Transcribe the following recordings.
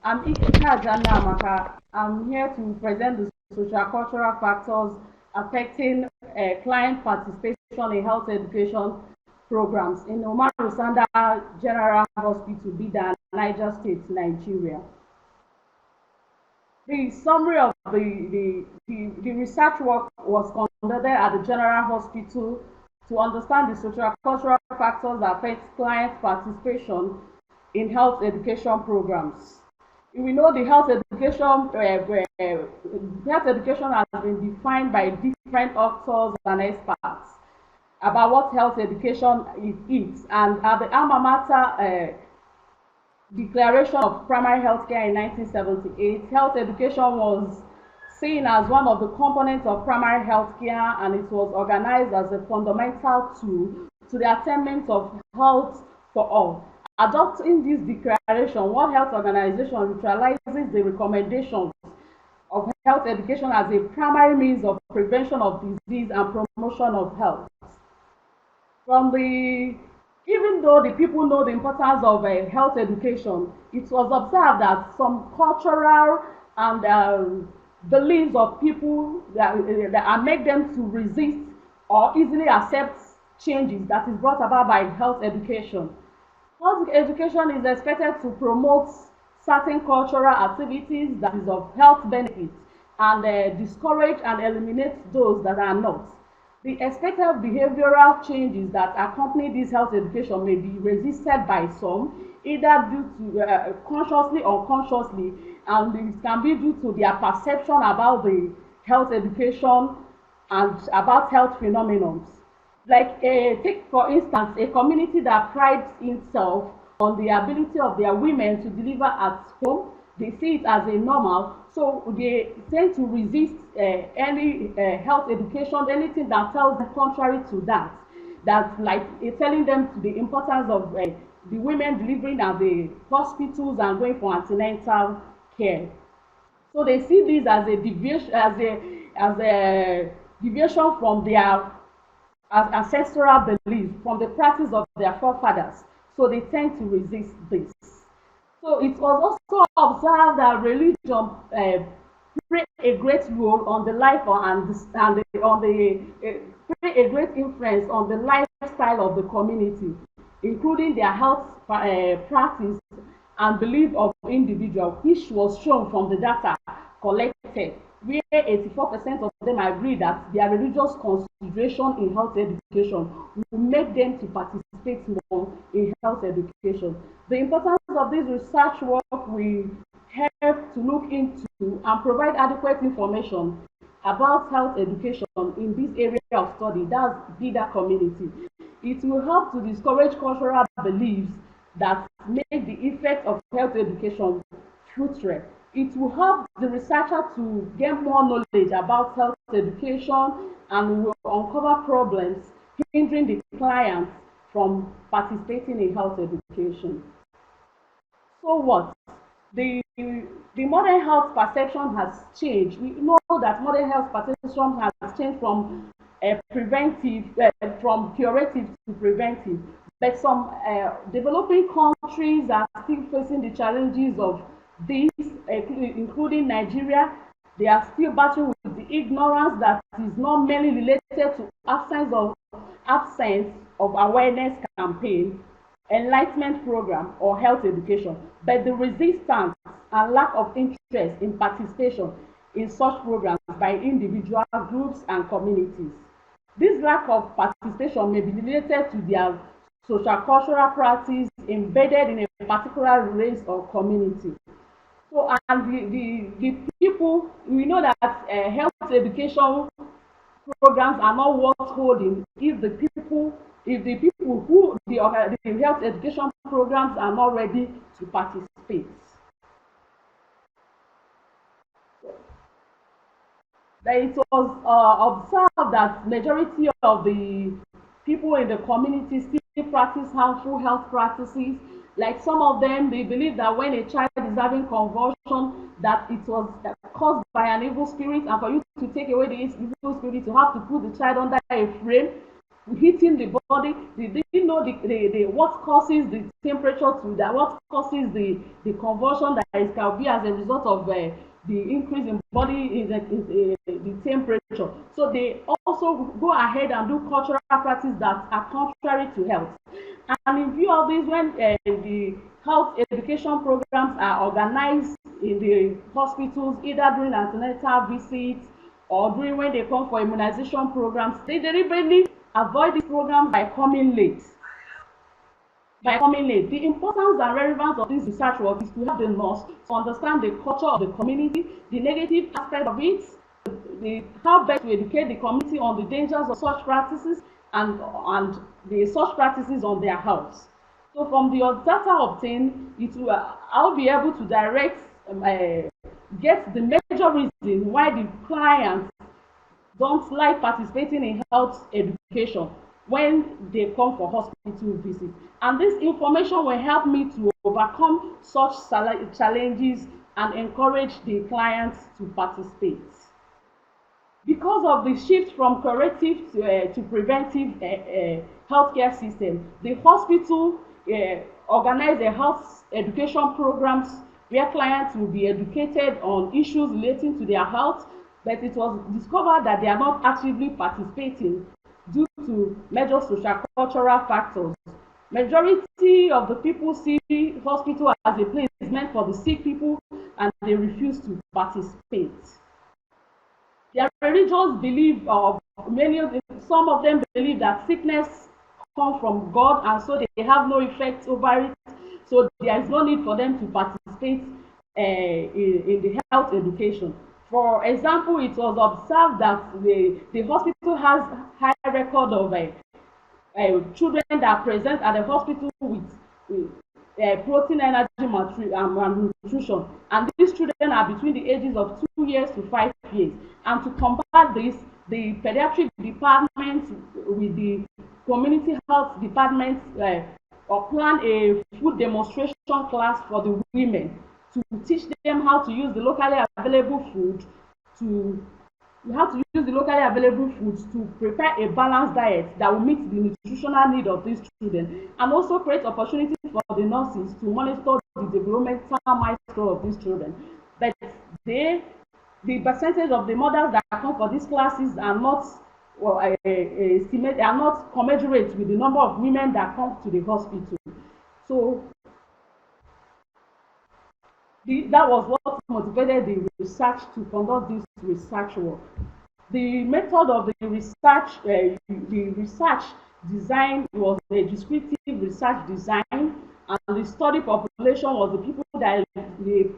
I'm Ikeaja Nneamaka. I'm here to present the socio-cultural factors affecting client participation in health education programs in Umarusandandayako General Hospital Bida, Niger State, Nigeria. The summary of the research work was conducted at the General Hospital to understand the socio-cultural factors that affect client participation in health education programs. We know the health education has been defined by different authors and experts about what health education is, and at the alma mater Declaration of Primary Healthcare in 1978, health education was seen as one of the components of primary healthcare, and it was organized as a fundamental tool to the attainment of health for all. Adopting this declaration, World Health Organization neutralizes the recommendations of health education as a primary means of prevention of disease and promotion of health. Even though the people know the importance of health education, it was observed that some cultural and beliefs of people that make them to resist or easily accept changes that is brought about by health education. Health education is expected to promote certain cultural activities that is of health benefits and discourage and eliminate those that are not. The expected behavioral changes that accompany this health education may be resisted by some, either due to consciously or unconsciously, and it can be due to their perception about the health education and about health phenomena. Like, take for instance a community that prides itself on the ability of their women to deliver at home. They see it as a normal, so they tend to resist any health education, anything that tells them contrary to that. That's like telling them the importance of the women delivering at the hospitals and going for antenatal care. So they see this as a deviation, as a deviation from their ancestral belief, from the practice of their forefathers. So they tend to resist this. So it was also observed that religion play a great role on the life play a great influence on the lifestyle of the community, including their health practice and belief of individual, which was shown from the data collected, where 84% of them agree that their religious consideration in health education will make them to participate more in health education. The importance of this research work will help to look into and provide adequate information about health education in this area of study, that's Bida community. It will help to discourage cultural beliefs that make the effect of health education fruitful. It will help the researcher to get more knowledge about health education and will uncover problems hindering the clients from participating in health education. So what? The modern health perception has changed. We know that modern health perception has changed from from curative to preventive. But some developing countries are still facing the challenges of this, including Nigeria. They are still battling with the ignorance that is not merely related to absence of awareness campaign, enlightenment program, or health education, but the resistance and lack of interest in participation in such programs by individual groups and communities. This lack of participation may be related to their social cultural practice embedded in a particular race or community. So, and the people, we know that health education programs are not worth holding if the people who the health education programs are not ready to participate. That it was observed that majority of the people in the community still practice harmful health practices. Like some of them, they believe that when a child is having convulsion, that it was caused by an evil spirit, and for you to take away the evil spirit, you have to put the child under a frame hitting the body. Did you know what causes the temperature to that? What causes the convulsion that is can be as a result of the increase in body the temperature. So they also go ahead and do cultural practices that are contrary to health. And in view of this, when the health education programs are organized in the hospitals, either during antenatal visits or during when they come for immunization programs, they deliberately avoid these programs by coming late. The importance and relevance of this research work is to help the nurse to understand the culture of the community, the negative aspect of it, how best to educate the community on the dangers of such practices and the such practices on their health. So from the data obtained, I'll be able to get the major reason why the clients don't like participating in health education when they come for hospital visits. And this information will help me to overcome such challenges and encourage the clients to participate. Because of the shift from curative to preventive healthcare system, the hospital organize a health education programs where clients will be educated on issues relating to their health, but it was discovered that they are not actively participating due to major social-cultural factors. Majority of the people see hospital as a place meant for the sick people, and they refuse to participate. Their religious belief, some of them believe that sickness comes from God, and so they have no effect over it. So there is no need for them to participate in the health education. For example, it was observed that the hospital has high record of children that present at the hospital with protein, energy, malnutrition, and these children are between the ages of 2 years to 5 years. And to combat this, the pediatric department with the community health department plan a food demonstration class for the women to teach them how to use the locally available food to prepare a balanced diet that will meet the nutritional need of these children, and also create opportunities for the nurses to monitor the developmental milestone of these children. But the percentage of the mothers that come for these classes are not are not commensurate with the number of women that come to the hospital. So that was what motivated the research to conduct this research work. The method of the research design was a descriptive research design, and the study population was the people that the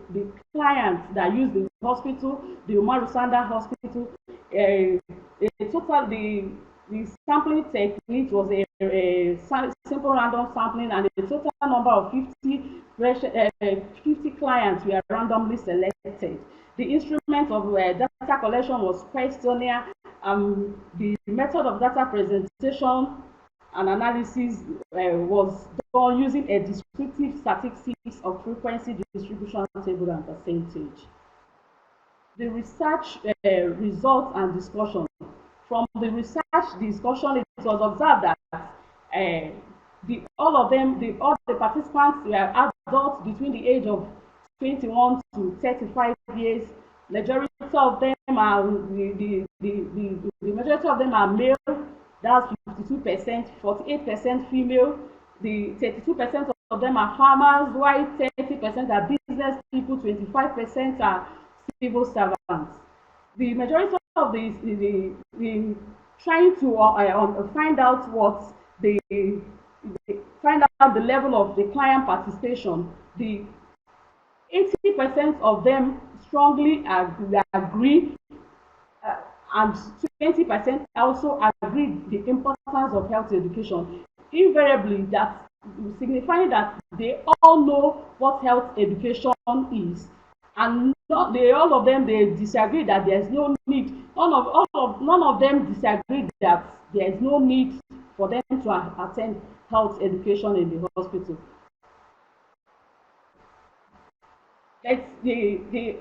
clients that use the hospital, the Umarusandandayako Hospital. The sampling technique was a simple random sampling, and a total number of 50 clients were randomly selected. The instrument of data collection was questionnaire. The method of data presentation and analysis was done using a descriptive statistics of frequency distribution table and percentage. The research results and discussion. From the research discussion, it was observed that all the participants were adults between the age of 21 to 35 years. Majority of them are the majority of them are male. That's 52%, 48% female. The 32% of them are farmers, while 30% are business people, 25% are civil servants. The majority of the trying to find out the level of the client participation. The 80% of them strongly agree, and 20% also agree the importance of health education. Invariably, that signifying that they all know what health education is, and all of them they disagree that there is no need. None of them disagree that there is no need for them to attend health education in the hospital. But the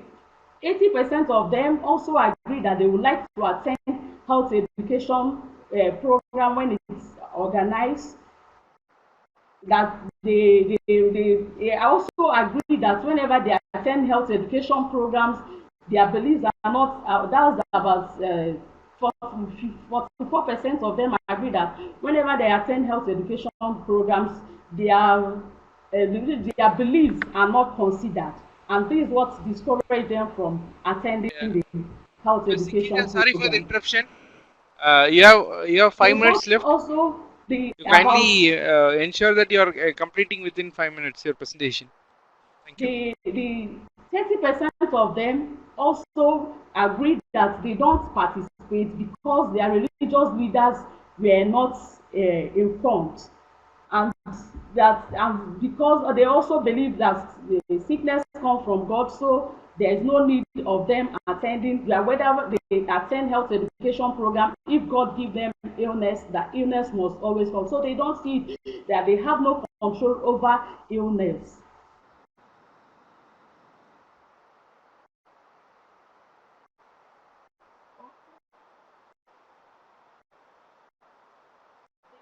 80% of them also agree that they would like to attend health education program when it's organized, that they also agree that whenever they attend health education programs, their beliefs are not, that's about 44% of them agree that whenever they attend health education programs, their beliefs are not considered. And this is what discourages them from attending Yeah. the health Ms. education Ikeaja, sorry for the program. interruption. You have 5 minutes left. Also the You about kindly ensure that you are completing within 5 minutes your presentation. Thank you. the 30% of them also agree that they don't participate because their religious leaders were not informed, and because they also believe that the sickness comes from God, so there is no need of them attending, whether they attend health education program. If God give them illness, that illness must always come, so they don't see that they have no control over illness.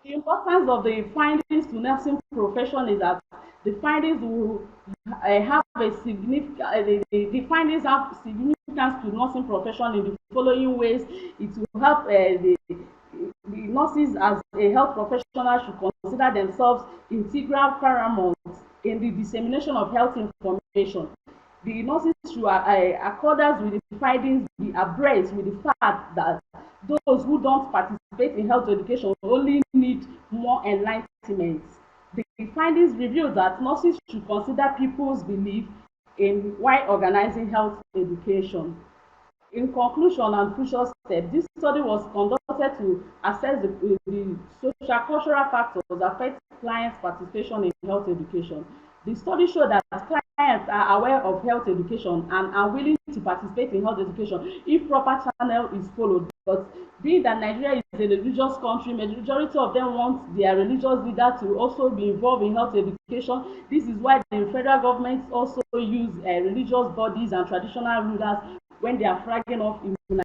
The importance of the findings to nursing profession is that the findings will have a significant, the findings have significance to nursing profession in the following ways. It will help the nurses as a health professional should consider themselves integral paramount in the dissemination of health information. The nurses should, accordance with the findings, be abreast with the fact that those who don't participate in health education only need more enlightenment. The findings reveal that nurses should consider people's belief in why organizing health education. In conclusion and crucial step, this study was conducted to assess the social-cultural factors affect clients' participation in health education. The study showed that clients are aware of health education and are willing to participate in health education if proper channel is followed. But being that Nigeria is a religious country, majority of them want their religious leader to also be involved in health education. This is why the federal government also use religious bodies and traditional rulers when they are flagging off immunization.